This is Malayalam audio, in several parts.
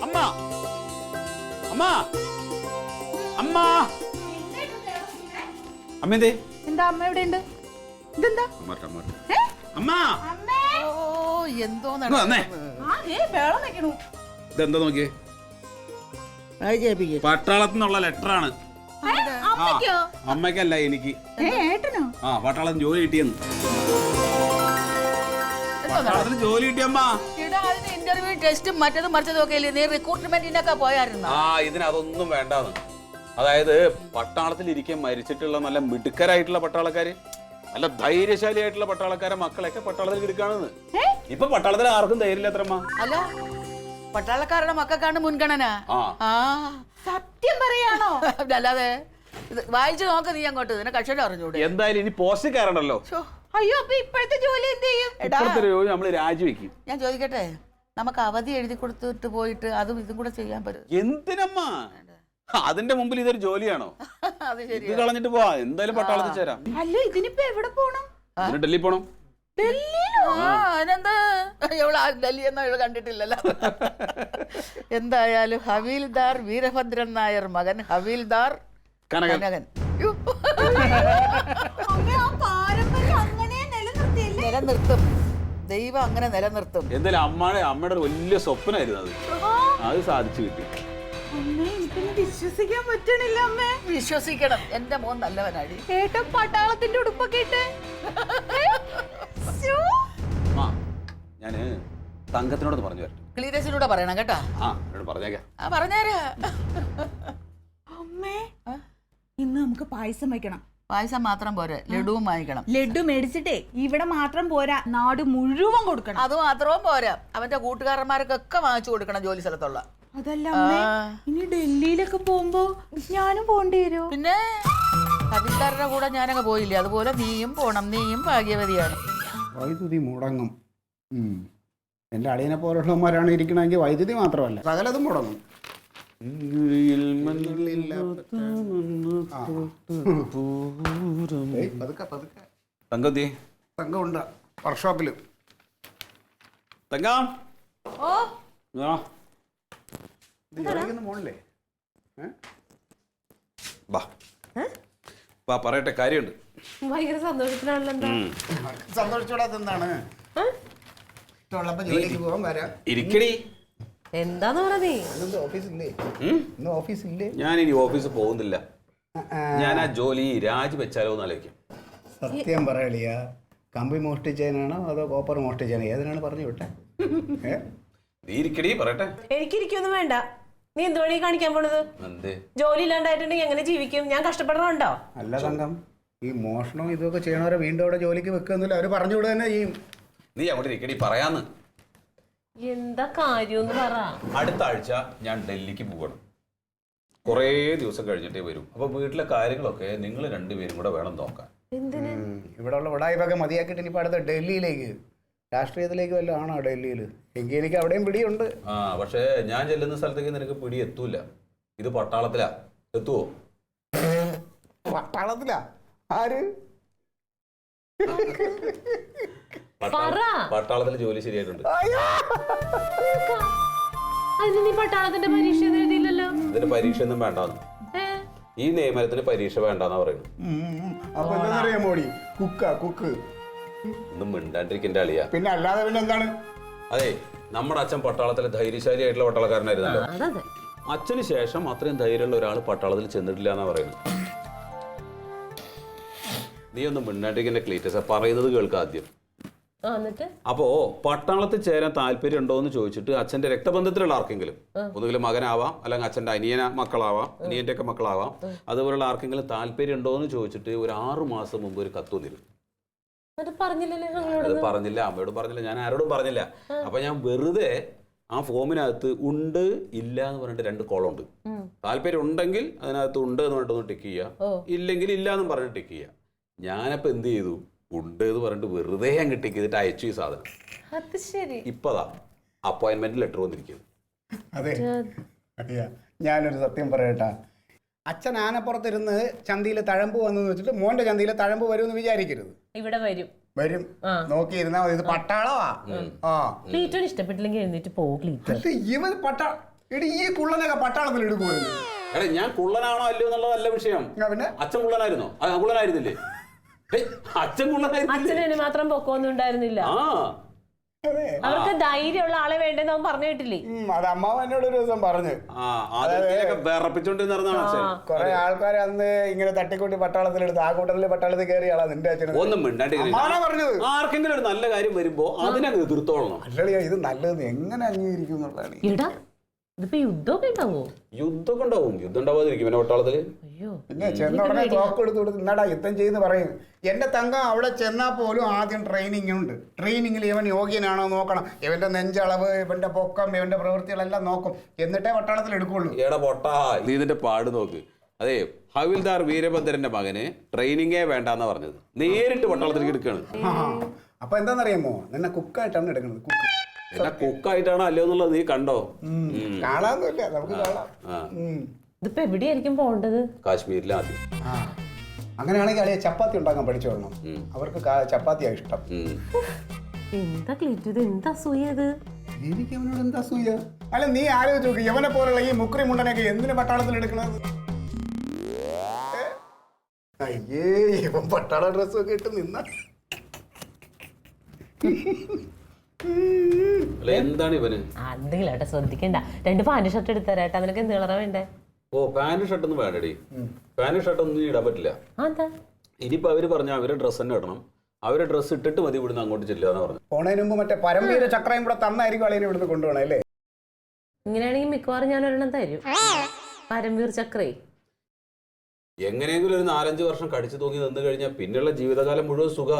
അമ്മ അമ്മ അമ്മ അമ്മ എന്തേ? എന്താ അമ്മ എവിടെ ഉണ്ട്? ഇതെന്താ അമ്മ? ഓ എന്തോ ഇതെന്താ നോക്കിയേ? പട്ടാളത്തിൽ നിന്നുള്ള ലെറ്ററാണ്. അമ്മയ്ക്കല്ല, എനിക്ക്. ആ, പട്ടാളത്തിൽ ജോലി കിട്ടിയെന്ന്. പട്ടാളത്തിൽ ജോലി കിട്ടിയമ്മ. ഇന്റർവ്യൂ ടെസ്റ്റും മറ്റതും മറിച്ചതും ഒക്കെ ഇല്ലേ? നീ റിക്രൂട്ട്മെന്റിനൊക്കെ പോയായിരുന്നു. ആ, ഇതിനതൊന്നും വേണ്ടാന്ന്. അതായത് പട്ടാളത്തിൽ ഇരിക്കാൻ മരിച്ചിട്ടുള്ള നല്ല മിടുക്കരായിട്ടുള്ള പട്ടാളക്കാര്, നല്ല ധൈര്യശാലിയായിട്ടുള്ള പട്ടാളക്കാരെ മക്കളൊക്കെ പട്ടാളത്തിൽ എടുക്കാണെന്ന്. ഇപ്പൊ പട്ടാളത്തിൽ ആർക്കും ധൈര്യമില്ലത്രമ്മ. അല്ല, പട്ടാളക്കാരുടെ മക്കൾക്കാണ് മുൻഗണന. സത്യം പറയാണോ? അല്ലാതെ വായിച്ചു നോക്ക് നീ അങ്ങോട്ട്. നിന്നെ കക്ഷരം അറിഞ്ഞൂടെ? എന്തായാലും ഇനി പോസ്റ്റ് കയറണല്ലോ. അയ്യോ, അപ്പൊ ഇപ്പോഴത്തെ ജോലി എന്ത് ചെയ്യും? ഇപ്പോഴത്തെ ജോലി നമ്മള് രാജിവെക്കും. ഞാൻ ചോദിക്കട്ടെ, നമുക്ക് അവധി എഴുതി കൊടുത്തിട്ട് പോയിട്ട് അതും ഇതും കൂടെ ചെയ്യാൻ പറ്റും? എന്തിനമ്മ? അതിന്റെ മുമ്പിൽ ഇതൊരു ജോലിയാണോ? ഇത് കളഞ്ഞിട്ട് പോവാ. എന്തായാലും പട്ടാളത്തിൽ ചേരാം. അല്ല, ഇതിനിപ്പോ എവിടെ പോണം? ഡൽഹി പോണം. അതിനെന്താ? ഡൽഹി ഒന്നും ഇവള് കണ്ടിട്ടില്ലല്ലോ. എന്തായാലും ഹവീൽദാർ വീരഭദ്രൻ നായർ മകൻ ഹവീൽദാർ കനകൻ നിലനിർത്തും. ദൈവം അങ്ങനെ നിലനിർത്തും. എന്തായാലും അമ്മയുടെ ഒരു വലിയ സ്വപ്നമായിരുന്നു അത്. അത് സാധിച്ചു കിട്ടി. വിശ്വസിക്കാൻ പറ്റണില്ല അമ്മേ. വിശ്വസിക്കണം, എന്റെ മോൻ നല്ലവനാടി. ഏട്ടൻ പട്ടാളത്തിന്റെ ഉടുപ്പൊക്കെ ഇട്ട്. ഞാന് തങ്കത്തിനോട് പറഞ്ഞു വരട്ടെ. ക്ലീരസിനൂടെ പറയണം കേട്ടാ. പറഞ്ഞേക്കാം. പറഞ്ഞേരാ. അമ്മേ, ഇന്ന് നമുക്ക് പായസം വയ്ക്കണം. പായസം മാത്രം പോരെ, ലഡുവും വാങ്ങിക്കണം. ലഡു മേടിച്ചിട്ടേ ഇവിടെ മാത്രം പോരാ, നാട് മുഴുവൻ കൊടുക്കണം. അത് മാത്രവും പോരാ, അവന്റെ കൂട്ടുകാരന്മാർക്കൊക്കെ വാങ്ങിച്ചു കൊടുക്കണം ജോലി സ്ഥലത്തുള്ള. അതല്ല അമ്മേ, ഇനി ഡൽഹിയിലൊക്കെ പോകുമ്പോ ഞാനും പോണ്ടി വരുമോ? പിന്നെ ഹവീൽദാരുടെ കൂടെ ഞാനങ്ങ് പോയില്ലേ, അതുപോലെ നീയും പോണം. നീയും ഭാഗ്യവതിയാണ്. വൈദ്യുതി മുടങ്ങും. എൻ്റെ അളിയനെ പോലുള്ളവന്മാരാണ് ഇരിക്കണമെങ്കിൽ വൈദ്യുതി മാത്രമല്ല സകലതും മുടങ്ങും. തങ്കമുണ്ട് വർക്ക്ഷോപ്പില്. മോളിലേ പറയട്ടെ, കാര്യമുണ്ട്. ഭയങ്കര സന്തോഷത്തിലാണല്ലോ. സന്തോഷിച്ചോടാത്ത എന്താണ്? ജോലിക്ക് പോകാൻ വരാം. ഇരിക്കടി. എന്താന്ന് പറഞ്ഞേ? ഓഫീസില്ലേ? ഞാൻ ഇനി ഓഫീസിൽ പോകുന്നില്ല. ഞാൻ ആ ജോലി രാജിവെച്ചാലോ എന്ന് ആലോചിക്കും. സത്യം പറയളിയാ, കമ്പി മോഷ്ടിച്ചതിനാണോ അതോ കോപ്പർ മോഷ്ടിച്ചതിനോ ഏതിനാണ് പറഞ്ഞു വിട്ടെ? നീ ഇരിക്കടി, പറയട്ടെ. എനിക്കിരിക്കൊന്നും വേണ്ട. നീ എന്ത് വഴി കാണിക്കാൻ പോണത്? ജോലി ഇല്ലാണ്ടായിട്ടുണ്ടെങ്കിൽ എങ്ങനെ ജീവിക്കും? ഞാൻ കഷ്ടപ്പെടണുണ്ടോ? അല്ല തങ്കം, ഈ മോഷണവും ഇതൊക്കെ ചെയ്യണവരെ വീണ്ടും അവിടെ ജോലിക്ക് വെക്കുന്നില്ല. അവര് പറഞ്ഞു വിടുക തന്നെ ചെയ്യും. നീ അവിടെ ഇരിക്കടി, പറയാന്ന്. എന്താ കാര്യം പറ. അടുത്ത ആഴ്ച ഞാൻ ഡൽഹിക്ക് പോകണം. കുറേ ദിവസം കഴിഞ്ഞിട്ടേ വരും. അപ്പൊ വീട്ടിലെ കാര്യങ്ങളൊക്കെ നിങ്ങൾ രണ്ടുപേരും കൂടെ വേണം നോക്കാൻ. ഇവിടെ ഉള്ള വിടായ്പൊക്കെ മതിയാക്കിയിട്ട് ഇനിയിപ്പോ അടുത്ത ഡൽഹിയിലേക്ക്, രാഷ്ട്രീയത്തിലേക്ക് വല്ലതും ആണോ ഡൽഹിയിൽ? എങ്കിൽ എനിക്ക് അവിടെയും പിടിയുണ്ട്. പക്ഷേ ഞാൻ ചെല്ലുന്ന സ്ഥലത്തേക്ക് നിനക്ക് പിടി എത്തൂല. ഇത് പട്ടാളത്തിലാ. എത്തുവോ? പട്ടാളത്തിലാ? ആര്? പട്ടാളത്തിൽ ജോലി ശരിയായിട്ടുണ്ട്. നീ പട്ടാളത്തിന്റെ പരീക്ഷ എഴുതിയില്ലല്ലോ. ഇതിന് പരീക്ഷ ഒന്നും വേണ്ടാന്ന്. ഈ നിയമനത്തിന് പരീക്ഷ വേണ്ടാന്നാ പറയുന്നത്. ഒന്നും മിണ്ടാണ്ടിരിക്കേണ്ട അളിയാ. പിന്നെ അല്ലാതെ പിന്നെ എന്താണ്? അതെ, നമ്മുടെ അച്ഛൻ പട്ടാളത്തിലെ ധൈര്യശാലിയായിട്ടുള്ള പട്ടാളക്കാരനായിരുന്നല്ലോ. അച്ഛന് ശേഷം അത്രയും ധൈര്യമുള്ള ഒരാൾ പട്ടാളത്തിൽ ചെന്നിട്ടില്ല എന്നാ പറയുന്നത്. നീ ഒന്നും മിണ്ടാണ്ടിരിക്കേണ്ട ക്ലീറ്റസ്, പറയുന്നത് കേൾക്ക ആദ്യം. അപ്പോ പട്ടാളത്തിൽ ചേരാൻ താല്പര്യം ഉണ്ടോ എന്ന് ചോദിച്ചിട്ട് അച്ഛന്റെ രക്തബന്ധത്തിലുള്ള ആർക്കെങ്കിലും, ഒന്നുകിലും മകനാവാം, അല്ലെങ്കിൽ അച്ഛന്റെ അനിയന്റെ ഒക്കെ മക്കളാവാം, അതുപോലുള്ള ആർക്കെങ്കിലും താല്പര്യം ഉണ്ടോ എന്ന് ചോദിച്ചിട്ട് ഒരു 6 മാസം മുമ്പ് ഒരു കത്ത് വന്നിരുന്നു. അത് പറഞ്ഞില്ല, അമ്മയോടും പറഞ്ഞില്ല, ഞാൻ ആരോടും പറഞ്ഞില്ല. അപ്പൊ ഞാൻ വെറുതെ ആ ഫോമിനകത്ത് ഉണ്ട് ഇല്ല എന്ന് പറഞ്ഞിട്ട് 2 കോളുണ്ട്. താല്പര്യം ഉണ്ടെങ്കിൽ അതിനകത്ത് ഉണ്ട് എന്ന് പറഞ്ഞിട്ട് ഒന്ന് ടിക്ക് ചെയ്യുക, ഇല്ലെങ്കിൽ ഇല്ല എന്ന് പറഞ്ഞിട്ട് ടിക്ക് ചെയ്യുക. ഞാനപ്പോ എന്ത് ചെയ്തു, ഉണ്ട് എന്ന് പറഞ്ഞിട്ട് വെറുതെ അങ്ങ് ടിക്ക് ചെയ്തിട്ട് അയച്ചു ഈ സാധനം. ഇപ്പതാ അപ്പോയിന്റ്മെന്റ് ലെറ്റർ വന്നിരിക്കുന്നു. അതെ, ഞാനൊരു സത്യം പറയട്ടാ. അച്ഛൻ ആനപ്പുറത്തിരുന്ന് ചന്തയിൽ തഴമ്പ് വന്നു വെച്ചിട്ട് മോന്റെ ചന്തയിൽ തഴമ്പ് വരുമെന്ന് വിചാരിക്കരുത്. ഇവിടെ വരും. വരും നോക്കിയിരുന്നാ മതി. ഇത് പട്ടാളമാ. ആ ക്ലീറ്റോന് ഇഷ്ടപ്പെട്ടില്ലെങ്കിൽ എഴുന്നേറ്റ് പോകും ക്ലീറ്റോ. അല്ല ഇവൻ എടി ഈ കുള്ളനൊക്കെ പട്ടാളത്തിൽ എടുക്കുമല്ലോ. എടാ ഞാൻ കുള്ളനാണോ അല്ലയോ എന്നുള്ളതല്ല വിഷയം. പിന്നെ അച്ഛൻ കുള്ളനായിരുന്നോ? കുള്ളനായിരുന്നില്ലേ? അച്ഛൻ കുള്ളനായിരുന്നില്ലേ? അച്ഛന് മാത്രം പൊക്കമൊന്നും ഉണ്ടായിരുന്നില്ല. ആ അവർക്ക് ധൈര്യമുള്ള ആളെ വേണ്ടെന്ന് അവൻ പറഞ്ഞു കേട്ടില്ലേ? അത് അമ്മാവ എന്നോട് ഒരു ദിവസം പറഞ്ഞു. വിറപ്പിച്ചോണ്ടിരുന്നാണ് അച്ഛൻ. കൊറേ ആൾക്കാരെ അന്ന് ഇങ്ങനെ തട്ടിക്കൂട്ടി പട്ടാളത്തിലെടുത്ത് ആ കൂട്ടത്തില് പട്ടാളത്തിൽ കയറിയ ആളാ നിന്റെ അച്ഛൻ. ഒന്നും പറഞ്ഞത് ആർക്കെങ്കിലും ഒരു നല്ല കാര്യം വരുമ്പോ അതിനങ്ങ് എതിർത്തോളണം. അല്ലളിയാ ഇത് നല്ലത് എങ്ങനെ അംഗീകരിക്കും എന്നുള്ളതാണ്. ഇതിപ്പോ യുദ്ധമൊക്കെ ഉണ്ടാവോ? യുദ്ധമൊക്കെ ഉണ്ടാവും. യുദ്ധം ഉണ്ടാവാതിരിക്കും പിന്നെ പട്ടാളത്തില്. പിന്നെ ചെന്ന ഉടനെ തോക്ക് കൊടുത്ത് ഇന്നടാ യുദ്ധം ചെയ്യുന്ന പറയും. എന്റെ തങ്കം അവിടെ ചെന്നാ പോലും ആദ്യം ട്രെയിനിങ് ഉണ്ട്. ട്രെയിനിങ്ങിൽ ഇവൻ യോഗ്യനാണോ നോക്കണം. ഇവന്റെ നെഞ്ചളവ്, ഇവന്റെ പൊക്കം, ഇവന്റെ പ്രവൃത്തികളെല്ലാം നോക്കും. എന്നിട്ടേ പട്ടാളത്തിൽ എടുക്കുള്ളൂ. ഏടാ പൊട്ടാ, നീ ഇതിന്റെ പാട് നോക്ക്. അതെ, ഹവിൽദാർ വീരഭദ്രന്റെ മകന് ട്രെയിനിങ്ങേ വേണ്ടെന്നാ പറഞ്ഞത്. നേരിട്ട് പട്ടാളത്തിലേക്ക് എടുക്കാണ്. അപ്പൊ എന്താണെന്നറിയാമോ, നിന്നെ കുക്കായിട്ടാണ് എടുക്കുന്നത്. കുക്ക് എന്നാ കുക്കായിട്ടാണോ അല്ലയോ എന്നുള്ളത് നീ കണ്ടോ? കാണാന്നല്ല, നമുക്ക് കാണാം. ഇതിപ്പോ എവിടെയായിരിക്കും പോണ്ടത്? കാശ്മീരിലെ ആദ്യം. അങ്ങനെയാണെങ്കിൽ അളിയെ ചപ്പാത്തി ഉണ്ടാക്കാൻ പഠിച്ചോളണം. അവർക്ക് ചപ്പാത്തിയാ ഇഷ്ടം. എന്താ ക്ലീറ്റോ ഇത്? എന്താ അസൂയത്? എനിക്ക് അവനോട് എന്താ അസൂയ? അല്ല നീ ആലോചിച്ച് നോക്ക്, യവനെ പോലുള്ള ഈ മുക്രി മുണ്ടനൊക്കെ എന്തിനു പട്ടാളത്തിൽ എടുക്കണത്? അയ്യേ ഇവൻ പട്ടാള ഡ്രസ്സൊക്കെ ഇട്ട് നിന്ന എന്താണ് ഇവന്? എന്തെങ്കിലും ശ്രദ്ധിക്കണ്ട. 2 പാന്റ് ഷർട്ട് എടുത്തരാട്ടാ. നിനക്ക് എന്ത് കളറാ വേണ്ടേ? ഓ പാന്റ് ഷർട്ട് ഒന്നും വേണ്ടടി. പാന്റ് ഷർട്ട് ഒന്നും ഇടാൻ പറ്റില്ല. ഇനിയിപ്പോ അവര് പറഞ്ഞ അവരെ ഡ്രസ്സ് തന്നെ ഇടണം. അവരെ ഡ്രസ്സ് ഇട്ടിട്ട് മതി ഇവിടുന്ന് അങ്ങോട്ട് ചെല്ലുക പറഞ്ഞു. പോണതിന് മുമ്പ് മറ്റേ പരമ്പര ചക്രയും കൂടെ തന്നായിരിക്കും അളിയനെ ഇവിടുന്ന് കൊണ്ടുപോകണം അല്ലേ? ഇങ്ങനെയാണെങ്കിൽ മിക്കവാറും ഞാൻ ഒരെണ്ണം തരും. പരംവീർ ചക്രേ. എങ്ങനെയെങ്കിലും ഒരു 4-5 വർഷം കടിച്ചു തൂങ്ങി നിന്ന് കഴിഞ്ഞാൽ പിന്നെയുള്ള ജീവിതകാലം മുഴുവൻ സുഖ.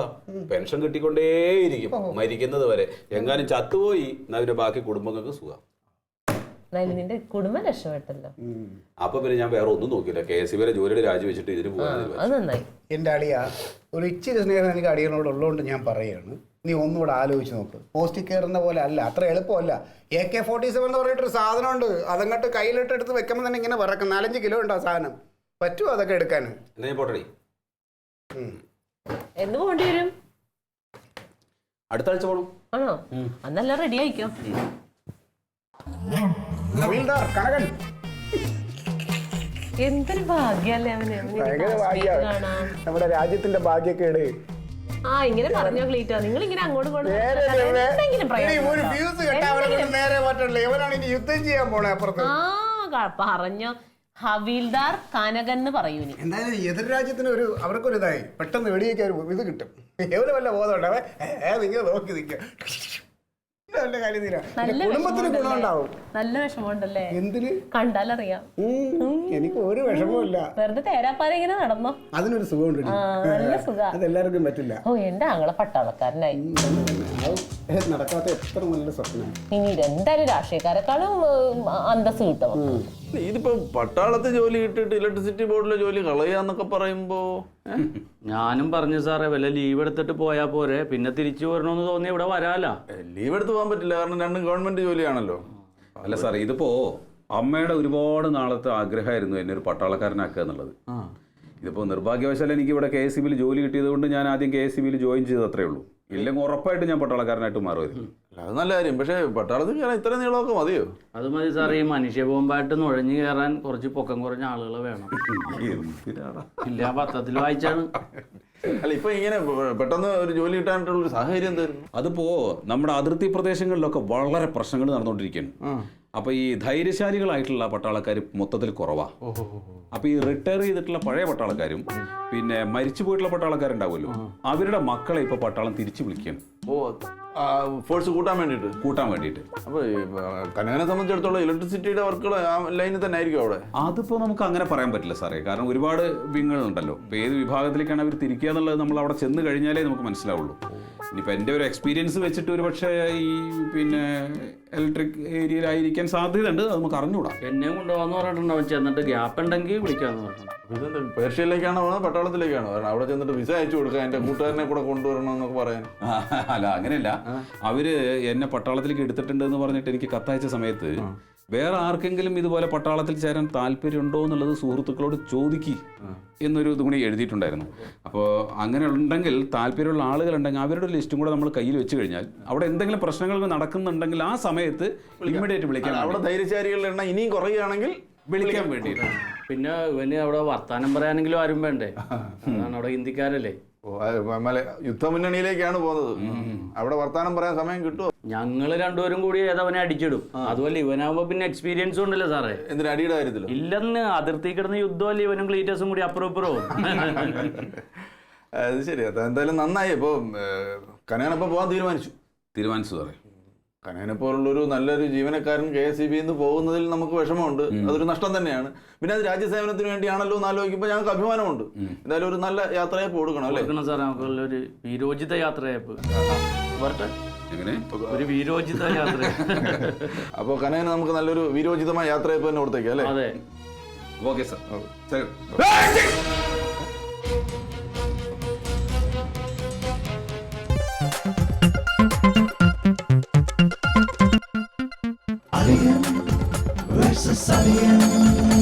പെൻഷൻ കിട്ടിക്കൊണ്ടേയിരിക്കും മരിക്കുന്നത് വരെ. എങ്ങാനും ചത്തുപോയി അവരുടെ ബാക്കി കുടുംബങ്ങൾക്ക് സുഖ. നിന്റെ കുടുംബം രക്ഷപ്പെട്ടല്ലോ. അപ്പൊ പിന്നെ ഞാൻ വേറെ ഒന്നും നോക്കില്ല. KSB ജോലിയുടെ രാജിവെച്ചിട്ട് ഇതിന് പോകാൻ. എന്റെ അളിയ ഒരു ഇച്ചിരി സ്നേഹം എനിക്ക് അടിയനോട് ഉള്ളതുകൊണ്ട് ഞാൻ പറയാണ്, നീ ഒന്നുകൂടെ ആലോചിച്ച് നോക്ക്. പോസ്റ്റിൽ കയറുന്ന പോലെ അല്ല, അത്ര എളുപ്പമല്ല. AK-47 എന്ന് പറഞ്ഞിട്ടൊരു സാധനമുണ്ട്. അതങ്ങോട്ട് കയ്യിലിട്ട് എടുത്ത് വെക്കുമ്പോൾ തന്നെ ഇങ്ങനെ വിറക്കും. 4-5 കിലോ ഉണ്ട് ആ സാധനം. പറ്റുമോ അതൊക്കെ എടുക്കാൻ? പോട്ടടി. എന്ന് പോണ്ടി വരും? അടുത്ത ആഴ്ച പോണം. ആണോ? അന്നെല്ലാം റെഡി ആയിക്കോ. എന്തൊരു ഭാഗ്യല്ലേ അവന്. നമ്മുടെ രാജ്യത്തിന്റെ ഭാഗ്യക്കേട്. ഇങ്ങനെ പറഞ്ഞോ ക്ലീറ്റോ? നിങ്ങൾ ഇങ്ങനെ അങ്ങോട്ട് പറഞ്ഞോ. ഹവീൽദാർ കനകൻ എന്ന് പറയൂ. എന്തായാലും എതിർ രാജ്യത്തിന് അവർക്കൊരു ഇതായി പെട്ടെന്ന് വെടിയൊക്കെ ഒരു ഇത് കിട്ടും. എവന് വല്ല ബോധമുണ്ടാവേ നിങ്ങൾ നോക്കി നിൽക്കുക. കുടുംബത്തിന് ഗുണമുണ്ടാവും. നല്ല വിഷമമുണ്ടല്ലേ? എന്തിന്? കണ്ടാലറിയാം. എനിക്ക് ഒരു വിഷമമില്ല. വെറുതെ തേരാപ്പാര ഇങ്ങനെ നടന്നോ? അതിനൊരു സുഖമുണ്ട്. നല്ല സുഖം. അതെല്ലാവർക്കും പറ്റില്ല. എന്റെ ആങ്ങളെ പട്ടാളക്കാരനായി നടക്കാത്ത എത്ര നല്ല സ്വപ്നം. പിന്നീട് എന്തായാലും രാഷ്ട്രീയക്കാരെക്കാളും അന്തസ് കിട്ടും. ഇതിപ്പോ പട്ടാളത്തിൽ ജോലി കിട്ടിയിട്ട് ഇലക്ട്രിസിറ്റി ബോർഡിലെ ജോലി കളയാന്നൊക്കെ പറയുമ്പോ ഞാനും പറഞ്ഞു സാറേ, വല്ല ലീവ് എടുത്തിട്ട് പോയാ പോരെ, പിന്നെ തിരിച്ചു വരണമെന്ന് തോന്നി ഇവിടെ വരാലോ. ലീവ് എടുത്ത് പോകാൻ പറ്റില്ല, കാരണം രണ്ടും ഗവൺമെന്റ് ജോലിയാണല്ലോ. അല്ല സാർ, ഇതിപ്പോ അമ്മയുടെ ഒരുപാട് നാളത്തെ ആഗ്രഹമായിരുന്നു എന്നെ ഒരു പട്ടാളക്കാരനാക്കുക എന്നുള്ളത്. ഇതിപ്പോ നിർഭാഗ്യവശാൽ എനിക്ക് ഇവിടെ KSB ജോലി കിട്ടിയത് കൊണ്ട് ഞാൻ ആദ്യം KSB ജോയിൻ ചെയ്തത് അത്രേ ഉള്ളൂ. ഇല്ലെങ്കിൽ ഉറപ്പായിട്ട് ഞാൻ പട്ടാളക്കാരനായിട്ട് മാറുമായിരുന്നു. അത് നല്ല കാര്യം. പക്ഷേ പട്ടാളത്തിൽ കയറാൻ ഇത്ര നീളമൊക്കെ മതിയോ? അത് മതി സാറേ. ഈ മനുഷ്യ ബോംബായിട്ട് നുഴഞ്ഞു കയറാൻ കുറച്ച് പൊക്കം കുറഞ്ഞ ആളുകൾ വേണം. ഇല്ല, പത്രത്തിൽ വായിച്ചാണ്. അല്ല, ഇപ്പൊ ഇങ്ങനെ പെട്ടെന്ന് ഒരു ജോലി കിട്ടാനായിട്ടുള്ള ഒരു സാഹചര്യം എന്തായിരുന്നു? അതിപ്പോ നമ്മുടെ അതിർത്തി പ്രദേശങ്ങളിലൊക്കെ വളരെ പ്രശ്നങ്ങൾ നടന്നുകൊണ്ടിരിക്കുകയാണ്. അപ്പൊ ഈ ധൈര്യശാലികളായിട്ടുള്ള പട്ടാളക്കാർ മൊത്തത്തിൽ കുറവാ. അപ്പൊ ഈ റിട്ടയർ ചെയ്തിട്ടുള്ള പഴയ പട്ടാളക്കാരും പിന്നെ മരിച്ചു പോയിട്ടുള്ള പട്ടാളക്കാരുണ്ടാവുമല്ലോ, അവരുടെ മക്കളെ ഇപ്പൊ പട്ടാളം തിരിച്ചു വിളിക്കുകയാണ്. ഫോഴ്സ് കൂട്ടാൻ വേണ്ടിയിട്ട്. അപ്പൊ കനകനെ സംബന്ധിച്ചിടത്തോളം ഇലക്ട്രിസിറ്റിയുടെ വർക്കുകൾ ആ ലൈനിൽ തന്നെ ആയിരിക്കും അവിടെ. അതിപ്പോ നമുക്ക് അങ്ങനെ പറയാൻ പറ്റില്ല സാറേ. കാരണം ഒരുപാട് വിങ്ങുകളുണ്ടല്ലോ. ഇപ്പൊ ഏത് വിഭാഗത്തിലേക്കാണ് അവർ തിരിക്കുക എന്നുള്ളത് നമ്മൾ അവിടെ ചെന്ന് കഴിഞ്ഞാലേ നമുക്ക് മനസ്സിലാവുള്ളൂ. ഇനിയിപ്പോൾ എൻ്റെ ഒരു എക്സ്പീരിയൻസ് വെച്ചിട്ട് ഒരു പക്ഷേ ഈ പിന്നെ ഇലക്ട്രിക് ഏരിയയിലായിരിക്കാൻ സാധ്യതയുണ്ട്. അത് നമുക്ക് അറിഞ്ഞുകൂടാ. എന്നെ കൊണ്ടുപോകാന്ന് പറഞ്ഞിട്ടുണ്ടാവും. ചെന്നിട്ട് ഗ്യാപ്പ് ഉണ്ടെങ്കിൽ വിളിക്കാന്ന് പറഞ്ഞു. ഇതെന്താ പേർഷ്യയിലേക്കാണോ പോകുന്നത് പട്ടാളത്തിലേക്കാണോ? കാരണം അവിടെ ചെന്നിട്ട് വിസ അയച്ചു കൊടുക്കുക, എൻ്റെ കൂട്ടുകാരനെ കൂടെ കൊണ്ടുവരണം എന്നൊക്കെ പറയാൻ. അല്ല, അങ്ങനെയല്ല. അവര് എന്നെ പട്ടാളത്തിലേക്ക് എടുത്തിട്ടുണ്ട് എന്ന് പറഞ്ഞിട്ട് എനിക്ക് കത്തയച്ച സമയത്ത് വേറെ ആർക്കെങ്കിലും ഇതുപോലെ പട്ടാളത്തിൽ ചേരാൻ താല്പര്യമുണ്ടോ എന്നുള്ളത് സുഹൃത്തുക്കളോട് ചോദിക്കി എന്നൊരു ഇതും കൂടി എഴുതിയിട്ടുണ്ടായിരുന്നു. അപ്പോൾ അങ്ങനെ ഉണ്ടെങ്കിൽ താല്പര്യമുള്ള ആളുകളുണ്ടെങ്കിൽ അവരുടെ ലിസ്റ്റും കൂടെ നമ്മൾ കയ്യിൽ വെച്ച് കഴിഞ്ഞാൽ അവിടെ എന്തെങ്കിലും പ്രശ്നങ്ങൾ നടക്കുന്നുണ്ടെങ്കിൽ ആ സമയത്ത് ഇമ്മീഡിയറ്റ് വിളിക്കാൻ അവിടെ ധൈര്യശാലികളുടെ എണ്ണം ഇനിയും കുറയുകയാണെങ്കിൽ വിളിക്കാൻ വേണ്ടിയിട്ട്. പിന്നെ ഇവന് അവിടെ വർത്താനം പറയാനെങ്കിലും ആരും വേണ്ടേ? അതാണ് അവിടെ ഹിന്ദിക്കാരല്ലേ. യുദ്ധമുന്നണിയിലേക്കാണ് പോകുന്നത്. അവിടെ വർത്താനം പറയാൻ സമയം കിട്ടുമോ? ഞങ്ങള് രണ്ടുപേരും കൂടി ഏതവനെ അടിച്ചിടും. അതുപോലെ ഇവനാവുമ്പോ പിന്നെ എക്സ്പീരിയൻസും ഉണ്ടല്ലോ സാറേ. എന്തിനാ അടിയുടെ കാര്യത്തിലോ? ഇല്ലെന്ന് അതിർത്തി കിടന്ന യുദ്ധമല്ലേ ഇവനും ക്ലീറ്റസും കൂടി അപ്പുറം ഇപ്പുറവും. അത് ശരി. എന്തായാലും നന്നായി. ഇപ്പോൾ കനകനപ്പം പോകാൻ തീരുമാനിച്ചു സാറേ. കനകനെ പോലുള്ളൊരു നല്ലൊരു ജീവനക്കാരൻ KSEB പോകുന്നതിൽ നമുക്ക് വിഷമമുണ്ട്. അതൊരു നഷ്ടം തന്നെയാണ്. പിന്നെ അത് രാജ്യസേവനത്തിന് വേണ്ടിയാണല്ലോ എന്ന് ആലോചിക്കുമ്പോൾ ഞങ്ങൾക്ക് അഭിമാനമുണ്ട്. എന്തായാലും ഒരു നല്ല യാത്രയപ്പ് കൊടുക്കണം അല്ലേ? കൊടുക്കണം സാറേ. നമുക്കുള്ളൊരു വീരോചിത യാത്രയപ്പ് വരട്ടെ. എങ്ങനെ ഒരു വീരോചിത യാത്ര. അപ്പോൾ കനകന് നമുക്ക് നല്ലൊരു വീരോചിതമായ യാത്രയപ്പ് തന്നെ കൊടുത്തേക്കാം അല്ലേ? അതെ. Okay sir. ശരി. Alien versus Alien.